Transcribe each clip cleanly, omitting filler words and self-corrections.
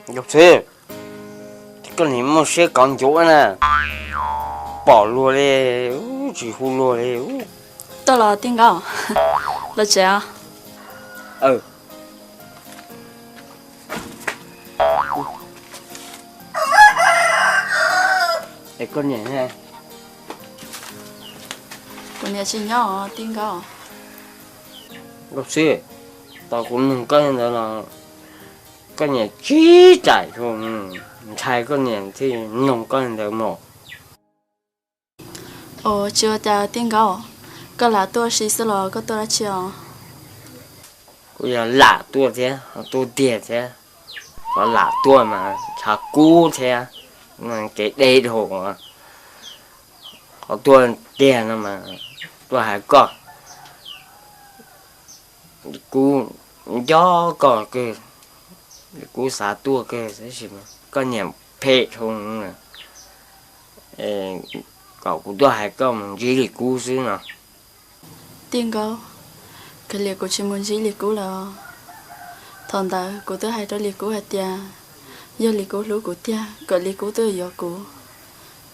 Dục sư, cái này mà sẽ còn chỗ nè, bỏ luôn đi, chỉ hôn luôn đi. Tôi là tiếng gạo, là chị à? Ừ. Để con nhảy ha. Con nhà chị nhỏ tiếng gạo. Dục sư, tao cũng không có nữa là cái nhà chí chạy không, chạy cái nhà thì không có được một. Ồ, chưa ta tiếng gạo, có là tôi xí xí lo, có tôi là chiều. Bây giờ lạ tua thế, tua tiền thế, có lạ tua mà chả cú thế, mà cái đây đồ mà, có tua tiền mà, tua hải có, cú gió có cái, cú xả tua cái thế gì mà, có nhà phê không nè, cậu cũng tua hải có mà chỉ là cú xứ nào. Tiếng gạo, cái liệt của chị muốn gì liệt cũ là, thằng ta của tôi hay cho liệt cũ hạt tia, giờ liệt cũ lú của tia, còn liệt cũ tôi giờ cũ,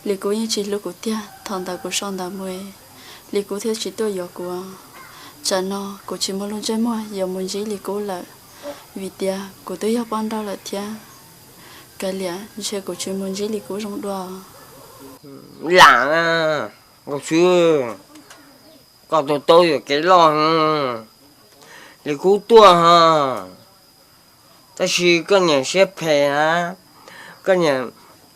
liệt cũ như chỉ lú của tia, thằng ta của son ta mười, liệt cũ theo chỉ tôi giờ cũ, chả nó của chị muốn luôn chơi mua, giờ muốn gì liệt cũ là, vì tia của tôi giờ ban đầu là tia, cái liệt chơi của chị muốn gì liệt cũ trong đó. Lạ à, có chưa, có tôi ở cái lon, liệt cú tua ha. Ta chỉ có nhà xếp hè á, có nhà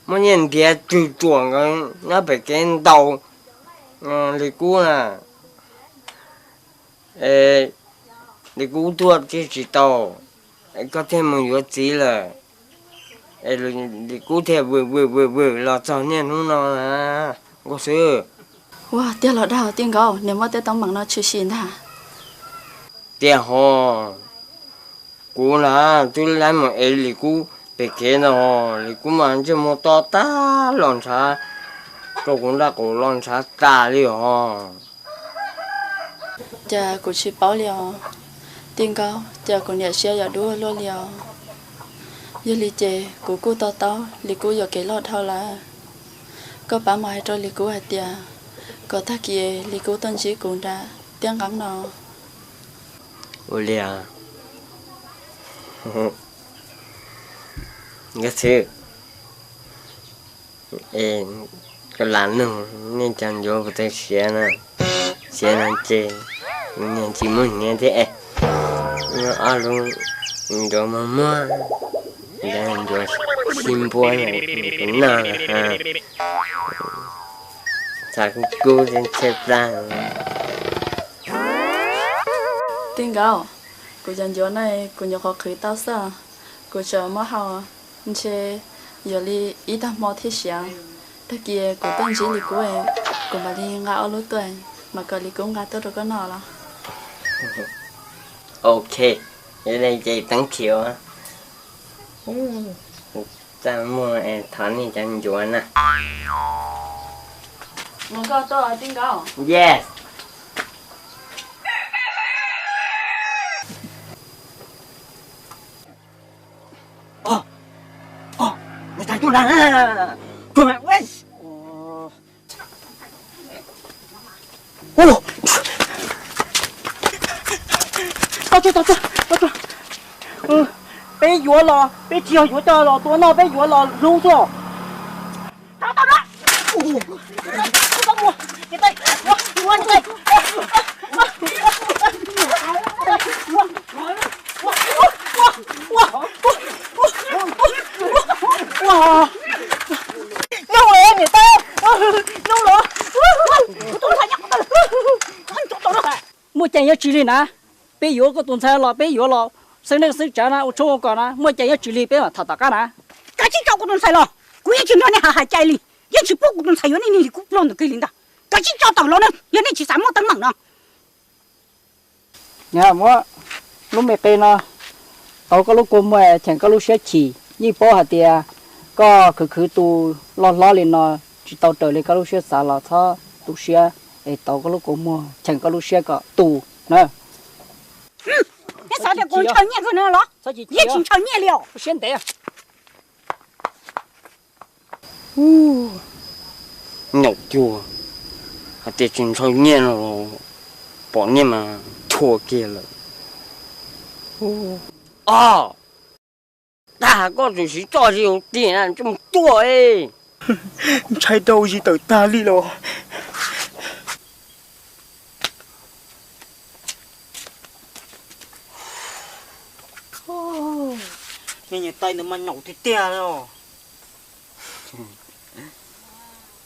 mỗi nhân địa từ chuồng cái nó phải cái đầu, lì cú là, lì cú tua thì chỉ tàu, có thêm một chút gì là, lì cú theo vừa là cho nên nó là, có sự. Wow, tia lọt đào tiếng gạo, nếu mà tia tông bằng nó chưa xin hả? Tiền hồ, cú là tôi lấy một lì cú bị cái nó, lì cú mà chỉ một to ta lon xa, tôi cũng đã có lon xa ta đi hồ. Cha của chị bảo liều, tiếng gạo, cha của nhà xe giờ đua lo liều. Giờ lì chè, của cô to, lì cô giờ cái lọt thao là, có bà mai cho lì cô hạt tia, có thắc kia lì cô tân chỉ cũng đã tiếng gắng nó. Olha. Cái thứ cái làn nó nên chẳng vô cái tay xe nó chơi nên chỉ muốn nghe thế nó ăn luôn đồ mà mua đang đồ xin bố này cái nào ha sao cũng cố lên xếp ra Tiếng gạo, của dân chỗ này của nhà họ khởi tao sao, của chờ mà họ chơi giờ li ít tham mò thiết sáng, thế kia của tân chỉ li của em, của bà li ngã lối tuổi, mà còn li cũng ngã tới rồi có nọ là. ok ở đây chơi tăng chiều á ta mua thằng này chẳng chùa nè Muốn có tôi tiếng gạo. yes người ta chú là chú mẹ quên tao chưa bé vừa lò bé chiều vừa cho lò tôi nó bé vừa lò rung rồi tao đó tao mua cái tay mua cái tay nông lửa người ta nông lửa tôi thấy nhắc tôi mua chén chỉ lên à bé vừa có tuần sau lò bé vừa lò sinh này sinh trả na ô tô còn na mua chén chỉ lên bé mà thằng ta na cái gì cho có tuần sau lò cú chỉ nói này hà chạy đi giờ chỉ bốc tuần sau này này cũng luôn được cái linh đó cái gì cho tao lo nữa giờ này chỉ sắm một tấn măng đó nhà mua lúc mẹ pe nó tao có lúc cơm mẹ chẳng có lúc sẽ chỉ như bố hạt tiề có cứ tu lo lên nó chỉ tao trở lại có lúc sẽ xả lò thọ tu sẽ tao có lúc cơm mua chẳng có lúc sẽ có tu nè cái sao để con chơi nhẹ cái nữa lo, gì chỉ chơi nhẹ liệu, xuyên đấy, nhậu chùa để chúng tôi nghe rồi bỏ nghe mà thua kia rồi ta có chủ sĩ cho nhiều tiền ăn trong tuổi chạy đâu gì tới ta đi rồi. Nhìn tay nó mà nhậu thì tia rồi.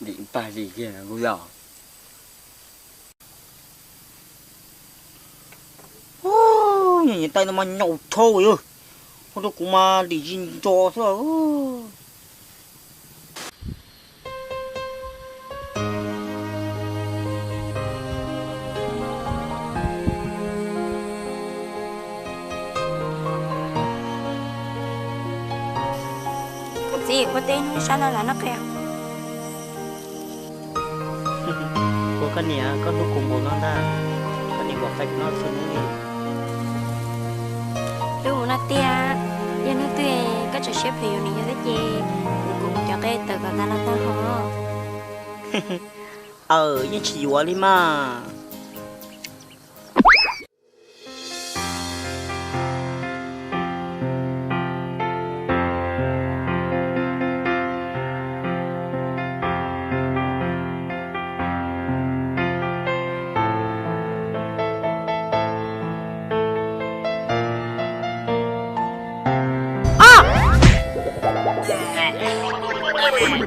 định bà gì kia là bây giờ Nhìn tay nó mà nhậu thôi ơi. Không đâu cũng mà đi nhìn cho thôi. Gì có tên sao là nó kẹo. Cô cái này con nó cùng bố nó ra. Cái này bỏ cách nó xuống đi. Đúng nó tia. Giờ nó tia cái trò xếp hiệu này như thế gì. Cũng cho cái từ cả ta là ta hả. Nhưng chỉ quá đi mà.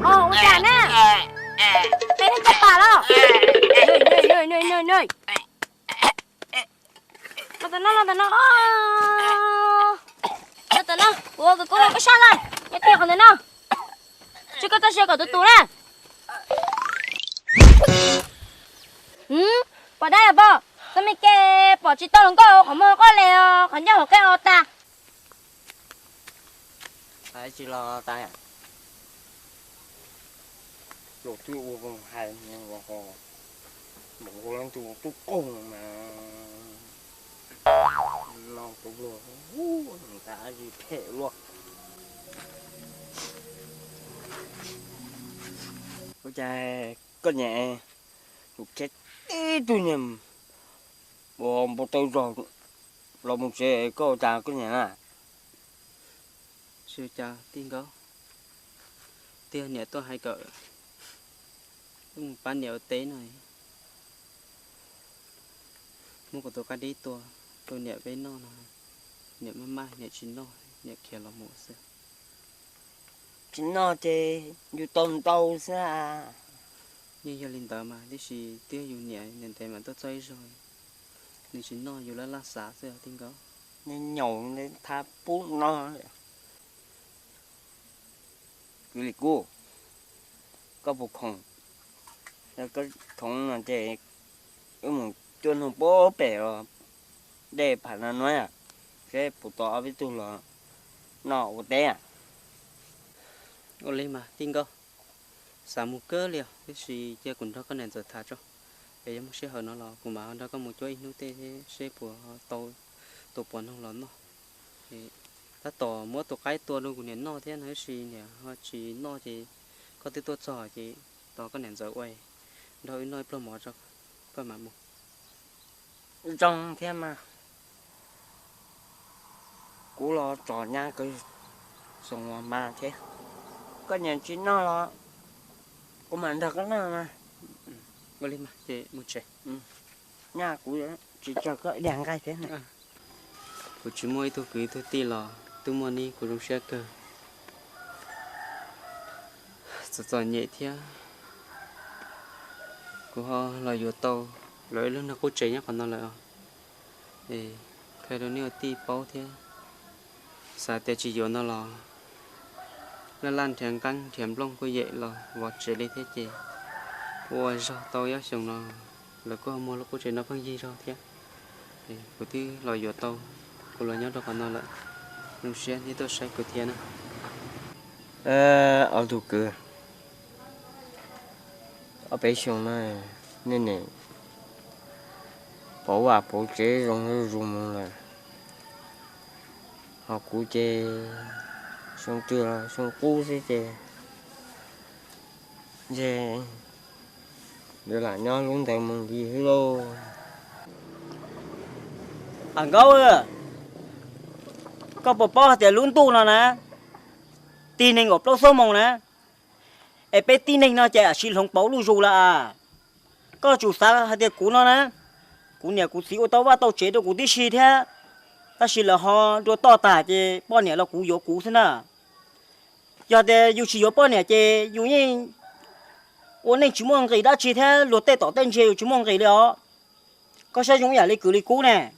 Ồ, chả nè. Cái này chặt bà đó. Nơi. Nó tao nó. Ủa, cái cô có sao này? Cái tiền không thế nào? Chứ có tao sẽ có tụi nè. Bỏ đây à bò. Sao mày kê bỏ chỉ tao có không có leo, không nhớ cái ô ta. phải chỉ lo tay à lột tiêu còn hai nhưng mà còn một con lăng tiêu tôi cùng mà lo tôi luôn người ta gì thể luôn có trai có nhẹ một chết tôi nhầm một tôi rồi là một xe có trai có nhẹ à sư cha tiên có tiên nhẹ tôi hay cỡ bán nhiều tế này mua của tôi cá đi tôi nhẹ với nó này nhẹ mai nhẹ chín nó nhẹ kia là một sự chính nó chứ như tôm tàu xa như giờ linh tờ mà đi xì tiêu dù nhẹ nên thế mà tôi chơi rồi nên chín nó dù là xả rồi tiên có nên nhậu nên tháp bún nó cái lịch cô có một khổngแล้วก็ของนั่นเจ๊ก็มึงจนหัวโป๊ะเป๋อได้ผ่านน้อยอ่ะแค่ปุ๊ต่อเอาไปตัวละนอกหัวเตะ ô lên mà tiên có xả một cơ liều cái gì chơi cùng đó có nền rồi thả cho để một xe hở nó là cùng bảo đó có một chỗ nút tê xe của tôi tổ bọn không lớn nó thì ta tổ mỗi tổ cái tổ luôn của nền nó thế nói gì nhỉ họ chỉ nó thì có tới tổ trò thì đó có nền rồi quay đôi nói pro mỏ cho có mà một trong thế mà cú lo trò nha cái xong mà thế có nhà chín nó lo có mà thật cái nào mà ô lên mà thì một trẻ nhà cú chỉ cho cái đèn cái thế này của chú môi tôi cưới tôi tì lò tôi mua đi của trong xe cơ sợ nhẹ thế của họ là vô tàu lối lớn nó có chạy nhá còn nó lại thì cái đó nếu tì bao thế sao để chỉ vô nó là lan thèm căng thèm lông có vậy là vọt chạy đi thế chị ôi sao tàu giá xong nó là có mua nó có chạy nó phân gì rồi thế thì của tí lò vô tàu của lò nhớ đó còn nó lại lúc xe thì tôi sẽ của thiên ở tủ cửa ở bên sông này nên này bỏ chế rong rung là họ cú chế sông chưa sông cú thế chế Về đưa lại nó luôn tại mừng gì hello. Anh câu ơi, có bỏ thì luôn tu nào nè, tin anh ngọc lâu sâu mong nè, em biết tin anh nó chạy xin không bảo luôn dù là, có chủ xã hay thì cú nó nè, cú nhà cú xí ô tô và tàu chế đồ cú tí xì thế, ta xì là họ đồ to tả chứ, bao nhiêu là cú yếu cú thế nào, giờ thì dù chỉ yếu bao nhiêu chứ, dù như ôn này chỉ mong cái đã chỉ thế, luật tệ tỏ tên chứ chỉ mong cái đó, có sao chúng nhà lấy cử lấy cú nè.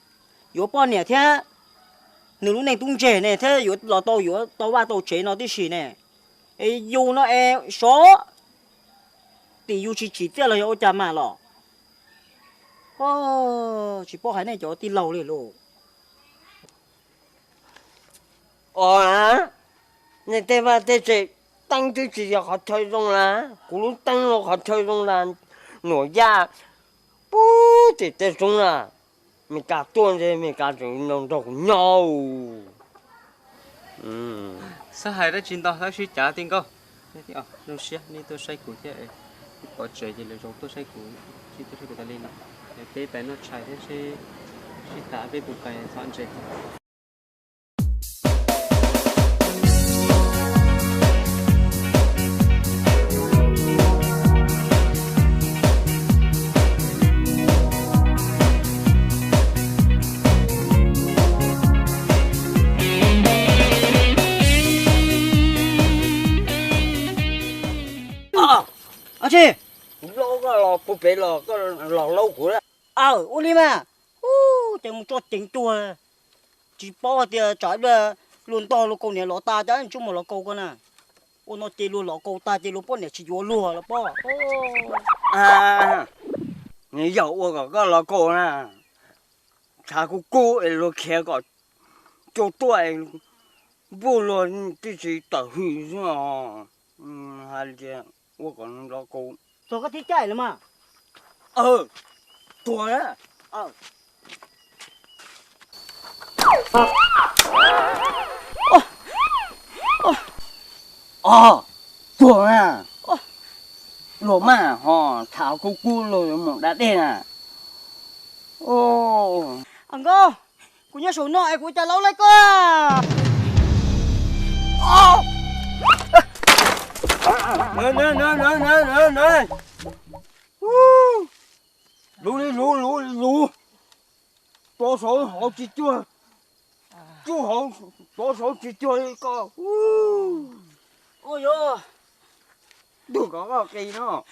Yếu bao nhiêu thế, nếu lúc này tung chế này thế yếu là tàu ba tàu chế nó tí xí này, yếu nó số, thì yếu chỉ tiếc là yếu chả mà lọ, chỉ bỏ hai này cho tí lâu liền luôn. À, này thế mà thế chỉ tăng thứ chỉ là họ chơi trong là, cú lúc tăng là họ chơi trong là nổi da, bú thì thế trong là. Mình cả tuần thì mình cả chúng nó độc nhau. Sao hai đó chín tao sao suy trả tiền câu. Thế thì nó xia, ni tôi say củ thế, bỏ chơi gì là giống tôi say củ, chỉ tôi say củ ta lên nó, để bé nó chạy thế sẽ thả bé bụng cái thoáng chơi. Anh chị, Lô cái lò búp bê lò cái lò lâu của đó. ô đi mà, chẳng cho chính chùa, chỉ bỏ thì trái là luôn to luôn câu này lọ ta chứ chúng mà lọ câu con à, nó chỉ luôn lọ câu ta chỉ luôn bỏ này chỉ vô lùa là bỏ. À,你有我个老公呢，他个锅也落开个，就对，不落必须得去是嘛，还是我讲老公， Rồi có thích chạy lắm mà.对啊，对啊，罗曼哈，他个锅落么大点啊，Anh cô, cô nhớ số nội của cha lâu lấy cơ. Này, lú đi lú,多手好几桌，做好多手几桌一个， Ôi dồi, 都搞个鸡呢，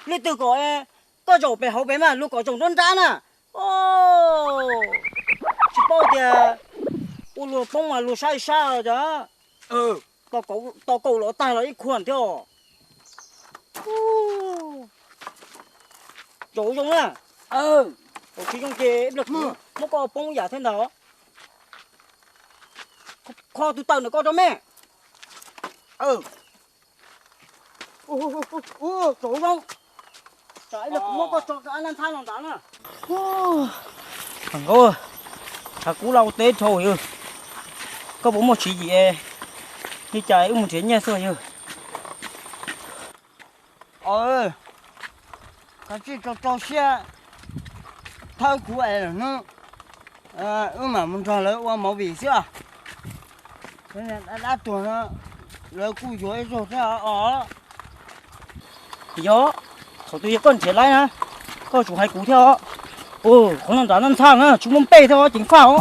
lấy từ cổ có dầu bè hậu bè mà lúc có trồng đơn giản à. Chỉ bao giờ, lúa bông mà lúa sai rồi đó. Tao cầu lỗ tai là ít khuẩn theo. Chỗ giống à? Khi trong kia lực nó có bông giả thế nào? Kho tụi tao nữa có cho mẹ. Chỗ không? Trái lực nó có cho cái ăn than lòng tán à? Thằng cô ơi, thằng cú lau tết thôi ư? Có bố một chỉ gì như trái một chuyện nha sao ư? cái gì cho xe, thay cũ ấy nó, mà mình cho lấy qua máu vị xưa, thế nên đã tuổi nó, lấy cũ rồi thế à? Gió, thôi tôi con trẻ lại ha, có chủ hai cú theo, không làm giá năm sang á, chúng muốn bê theo chính phao.